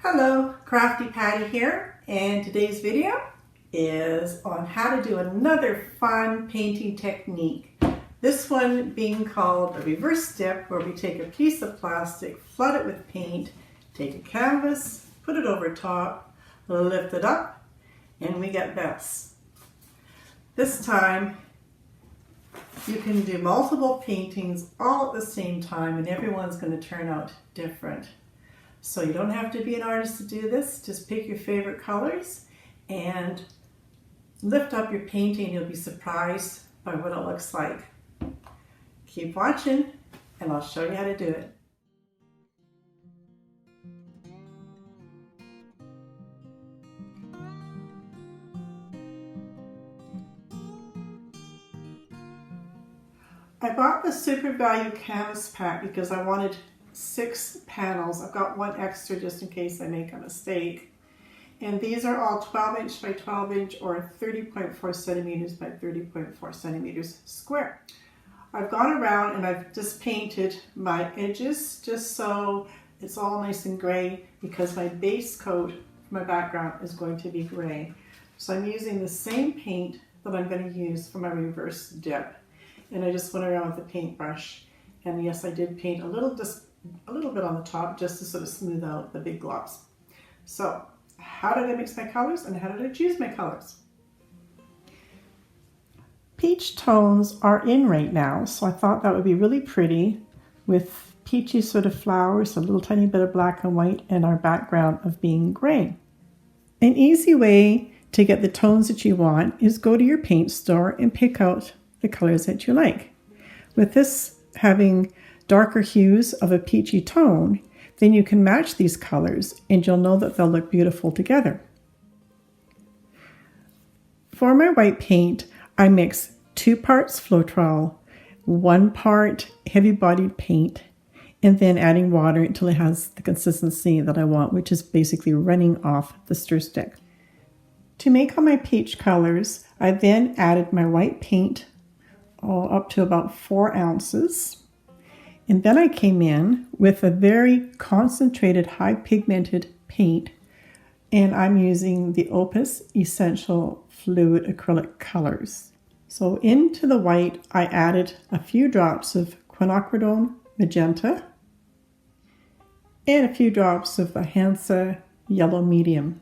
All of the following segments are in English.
Hello, Crafty Patty here, and today's video is on how to do another fun painting technique. This one being called a reverse dip, where we take a piece of plastic, flood it with paint, take a canvas, put it over top, lift it up, and we get this. This time you can do multiple paintings all at the same time, and everyone's going to turn out different. So you don't have to be an artist to do this. Just pick your favorite colors and lift up your painting. You'll be surprised by what it looks like. Keep watching and I'll show you how to do it. I bought the Super Value Canvas Pack because I wanted 6 panels. I've got one extra just in case I make a mistake. And these are all 12 inch by 12 inch or 30.4 centimeters by 30.4 centimeters square. I've gone around and I've just painted my edges just so it's all nice and gray, because my base coat for my background is going to be gray. So I'm using the same paint that I'm going to use for my reverse dip. And I just went around with a paintbrush. And yes, I did paint a little bit on the top just to sort of smooth out the big globs. So how did I mix my colors and how did I choose my colors? Peach tones are in right now, so I thought that would be really pretty with peachy sort of flowers, a little tiny bit of black and white, and our background of being gray. An easy way to get the tones that you want is go to your paint store and pick out the colors that you like. With this having darker hues of a peachy tone, then you can match these colors and you'll know that they'll look beautiful together. For my white paint, I mix 2 parts Floetrol, 1 part heavy-bodied paint, and then adding water until it has the consistency that I want, which is basically running off the stir stick. To make all my peach colors, I then added my white paint up to about 4 ounces. And then I came in with a very concentrated, high pigmented paint, and I'm using the Opus Essentail Fluid Acrylic colors. So into the white, I added a few drops of Quinacridone Magenta and a few drops of the Hansa Yellow Medium.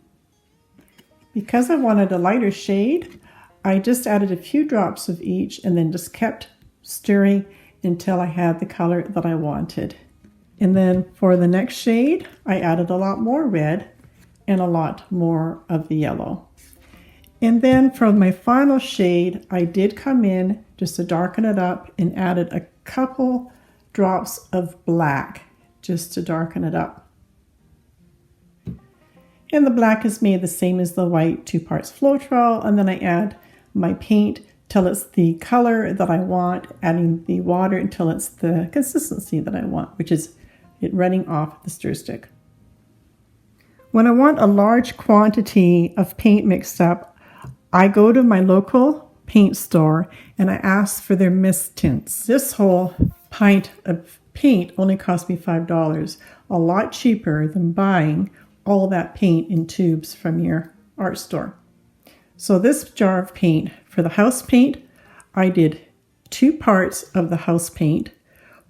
Because I wanted a lighter shade, I just added a few drops of each and then just kept stirring until I had the color that I wanted. And then for the next shade, I added a lot more red and a lot more of the yellow. And then for my final shade, I did come in just to darken it up and added a couple drops of black just to darken it up. And the black is made the same as the white, 2 parts Floetrol, and then I add my paint till it's the color that I want, adding the water until it's the consistency that I want, which is it running off the stir stick. When I want a large quantity of paint mixed up, I go to my local paint store and I ask for their mist tints. This whole pint of paint only cost me $5, a lot cheaper than buying all that paint in tubes from your art store. So this jar of paint, for the house paint, I did 2 parts of the house paint,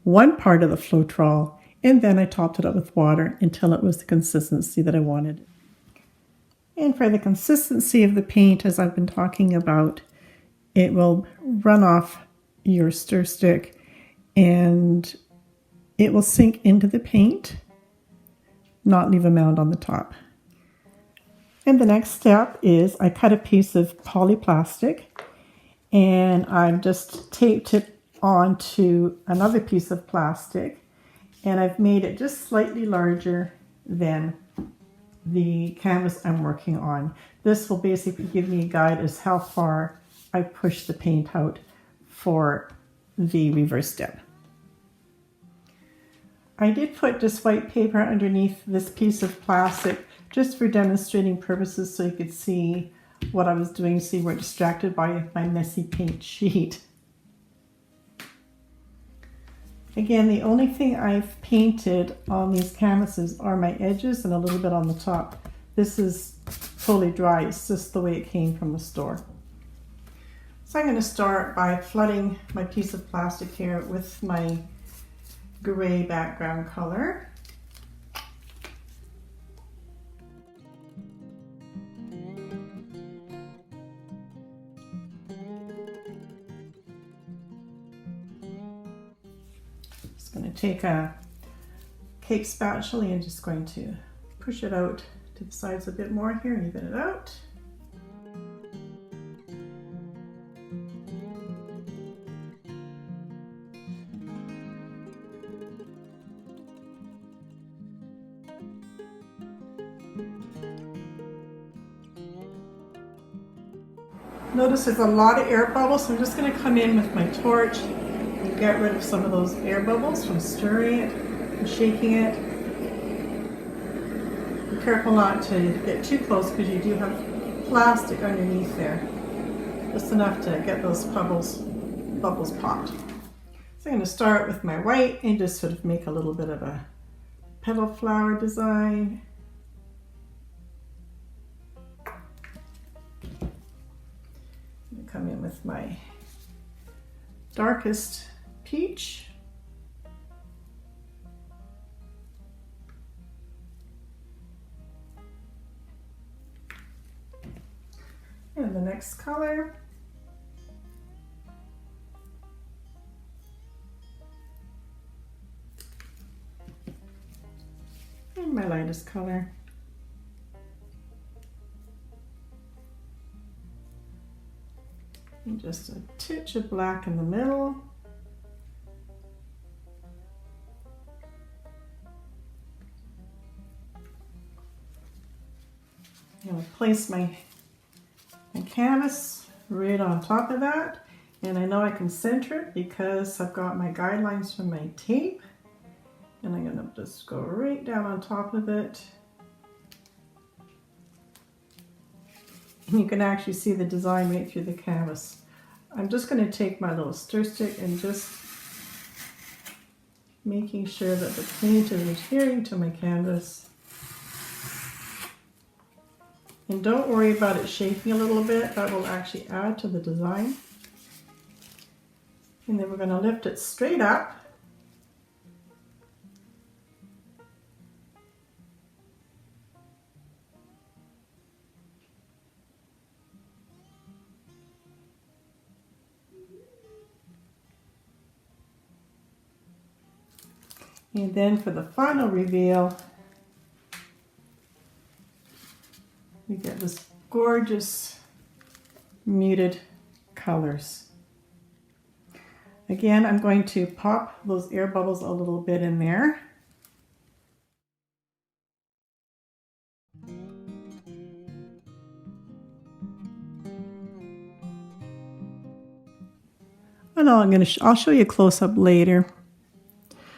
1 part of the Floetrol, and then I topped it up with water until it was the consistency that I wanted. And for the consistency of the paint, as I've been talking about, it will run off your stir stick and it will sink into the paint, not leave a mound on the top. And the next step is I cut a piece of polyplastic and I've just taped it onto another piece of plastic, and I've made it just slightly larger than the canvas I'm working on. This will basically give me a guide as how far I push the paint out for the reverse dip. I did put just white paper underneath this piece of plastic just for demonstrating purposes, so you could see what I was doing, so you weren't distracted by my messy paint sheet. Again, the only thing I've painted on these canvases are my edges and a little bit on the top. This is totally dry. It's just the way it came from the store. So I'm going to start by flooding my piece of plastic here with my gray background color. Just going to take a cake spatula and just going to push it out to the sides a bit more here and even it out. Notice there's a lot of air bubbles, so I'm just going to come in with my torch and get rid of some of those air bubbles from stirring it and shaking it. Be careful not to get too close because you do have plastic underneath there. Just enough to get those bubbles popped. So I'm going to start with my white and just sort of make a little bit of a petal flower design. Come in with my darkest peach. And the next color. And my lightest color. And just a titch of black in the middle. I'm going to place my canvas right on top of that. And I know I can center it because I've got my guidelines from my tape. And I'm going to just go right down on top of it. And you can actually see the design right through the canvas. I'm just going to take my little stir stick and just making sure that the paint is adhering to my canvas. And don't worry about it shaking a little bit, that will actually add to the design. And then we're going to lift it straight up. And then for the final reveal, we get this gorgeous muted colors. Again, I'm going to pop those air bubbles a little bit in there. And I'll show you a close-up later.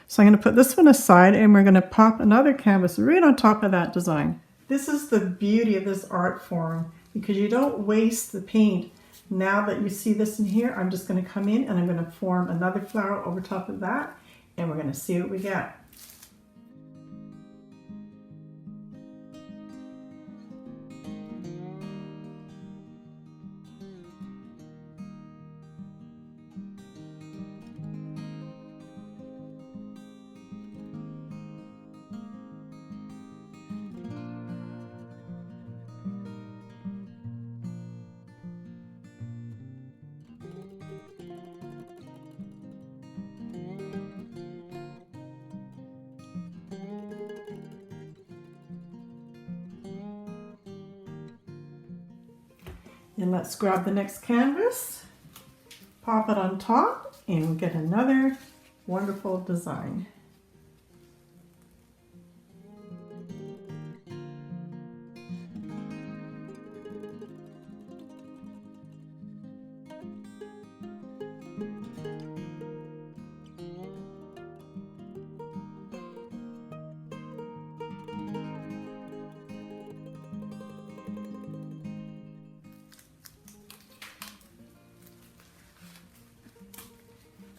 So I'm going to put this one aside and we're going to pop another canvas right on top of that design. This is the beauty of this art form because you don't waste the paint. Now that you see this in here, I'm just going to come in and I'm going to form another flower over top of that and we're going to see what we get. And let's grab the next canvas, pop it on top, and we'll get another wonderful design.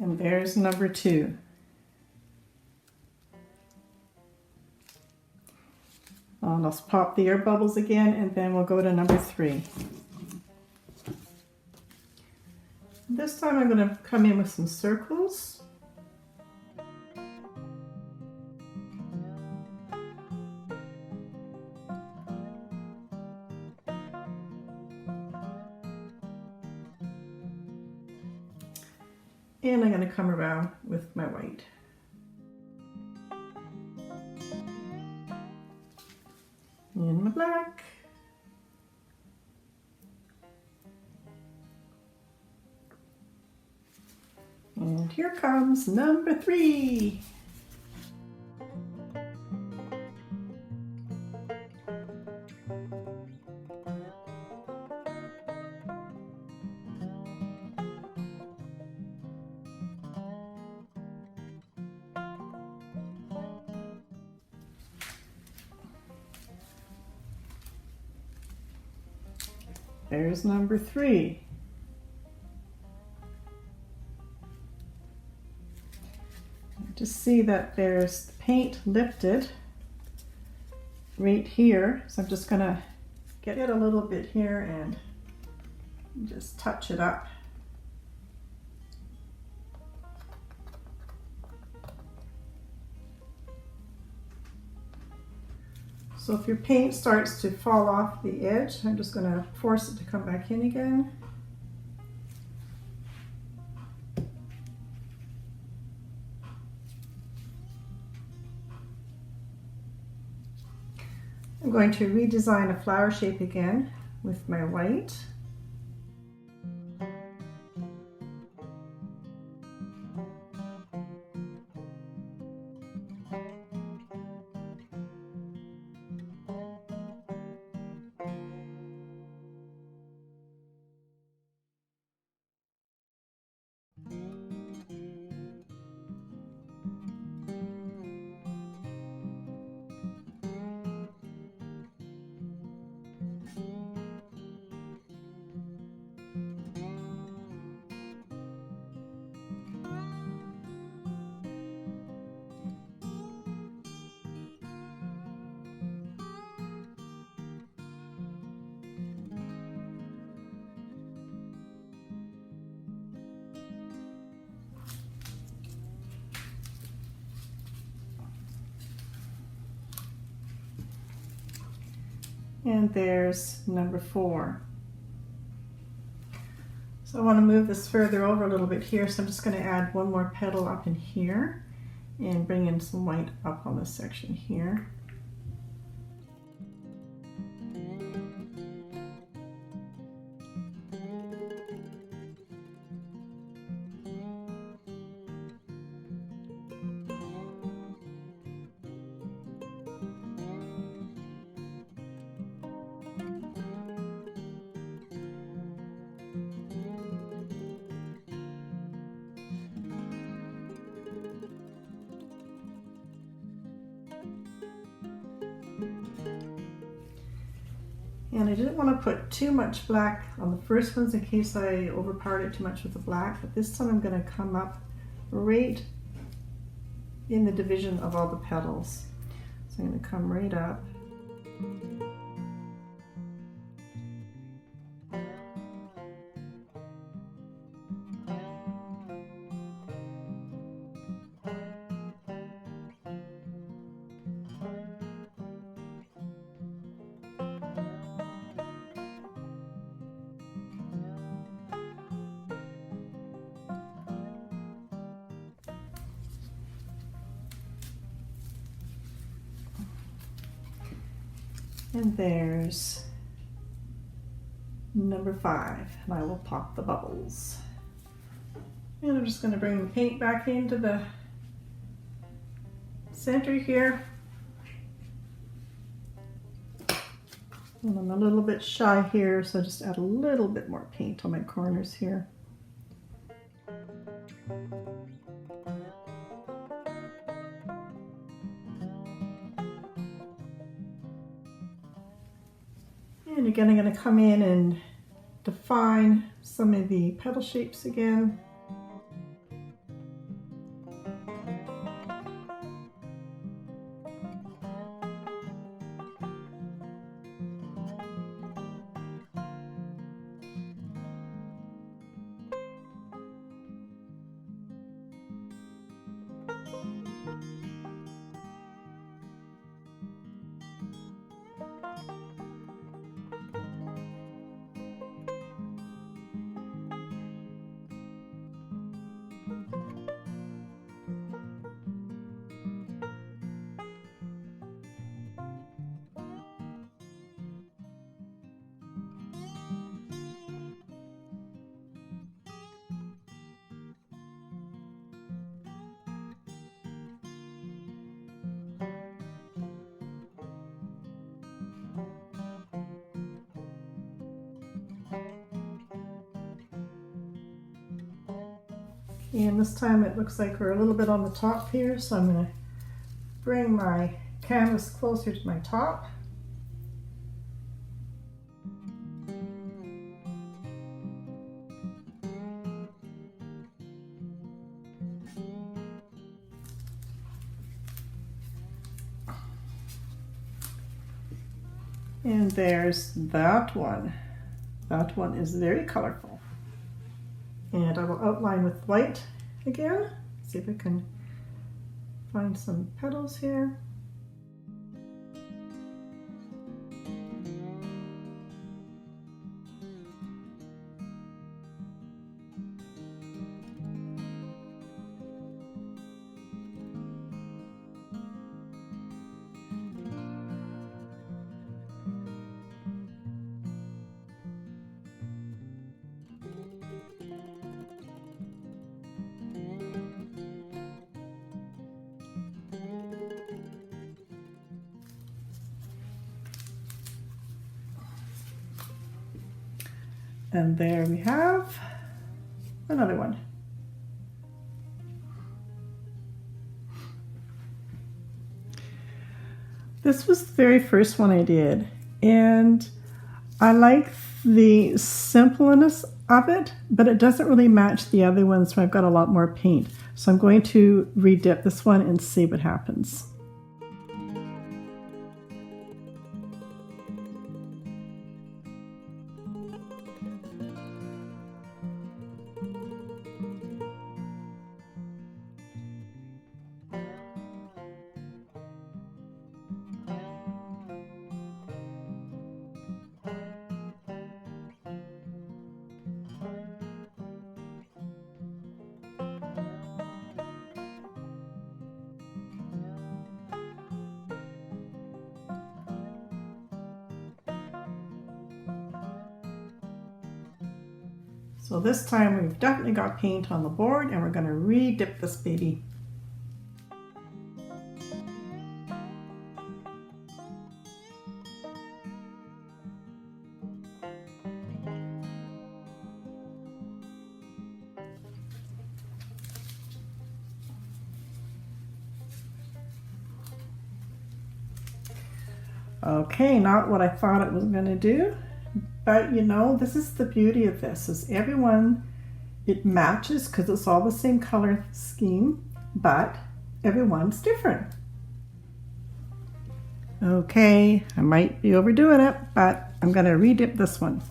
And there's number 2. Let's pop the air bubbles again, and then we'll go to number 3. This time I'm going to come in with some circles. And I'm going to come around with my white. And my black. And here comes number 3. There's number 3. Just see that there's the paint lifted right here. So I'm just gonna get it a little bit here and just touch it up. So if your paint starts to fall off the edge, I'm just going to force it to come back in again. I'm going to redesign a flower shape again with my white. And there's number 4. So I want to move this further over a little bit here, so I'm just going to add one more petal up in here and bring in some white up on this section here. And I didn't want to put too much black on the first ones in case I overpowered it too much with the black, but this time I'm going to come up right in the division of all the petals. So I'm going to come right up. And there's number 5, and I will pop the bubbles. And I'm just going to bring the paint back into the center here. And I'm a little bit shy here, so just add a little bit more paint on my corners here. And again, I'm going to come in and define some of the petal shapes again. And this time it looks like we're a little bit on the top here, so I'm going to bring my canvas closer to my top. And there's that one. That one is very colorful. And I will outline with white again. See if I can find some petals here. And there we have another one. This was the very first one I did, and I like the simpleness of it, but it doesn't really match the other ones, so I've got a lot more paint. So I'm going to redip this one and see what happens. So this time we've definitely got paint on the board, and we're going to re-dip this baby. Okay, not what I thought it was going to do. But you know, this is the beauty of this, is everyone, it matches because it's all the same color scheme, but everyone's different. Okay, I might be overdoing it, but I'm going to redip this one.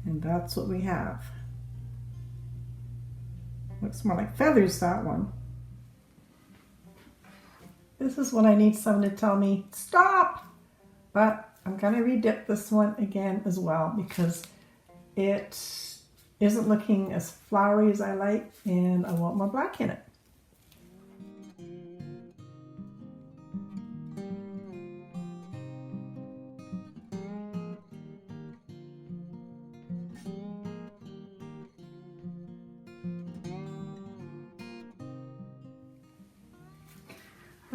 And that's what we have. Looks more like feathers, that one. This is when I need someone to tell me, stop! But I'm gonna redip this one again as well because it isn't looking as flowery as I like, and I want more black in it.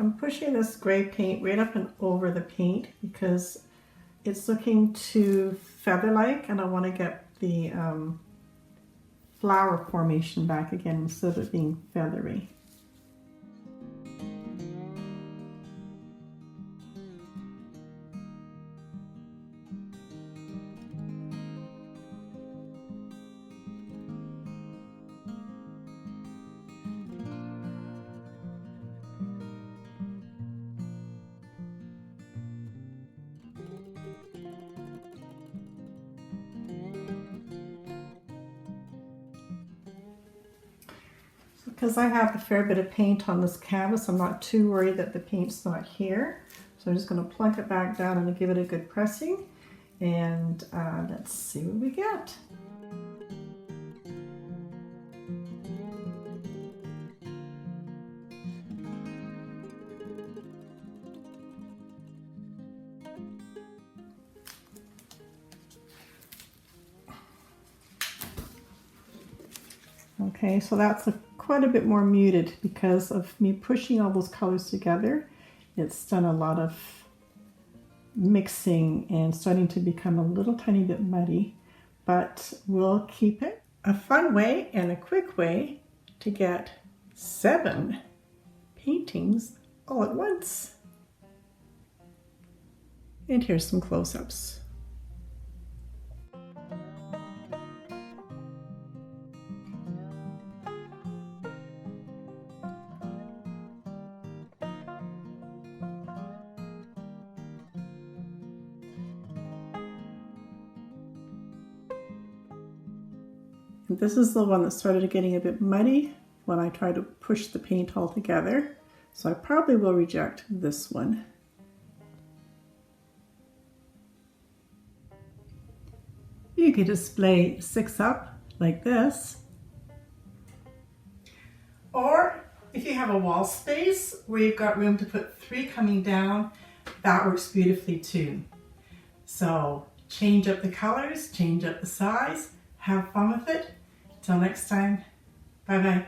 I'm pushing this gray paint right up and over the paint because it's looking too feather-like, and I want to get the flower formation back again instead of it being feathery. Because I have a fair bit of paint on this canvas, I'm not too worried that the paint's not here. So I'm just going to plunk it back down and give it a good pressing. And let's see what we get. Okay, so that's quite a bit more muted because of me pushing all those colors together. It's done a lot of mixing and starting to become a little tiny bit muddy, but we'll keep it. A fun way and a quick way to get 7 paintings all at once. And here's some close-ups. This is the one that started getting a bit muddy when I tried to push the paint all together. So I probably will reject this one. You could display 6 up like this. Or if you have a wall space where you've got room to put 3 coming down, that works beautifully too. So change up the colors, change up the size, have fun with it. Till next time, bye-bye.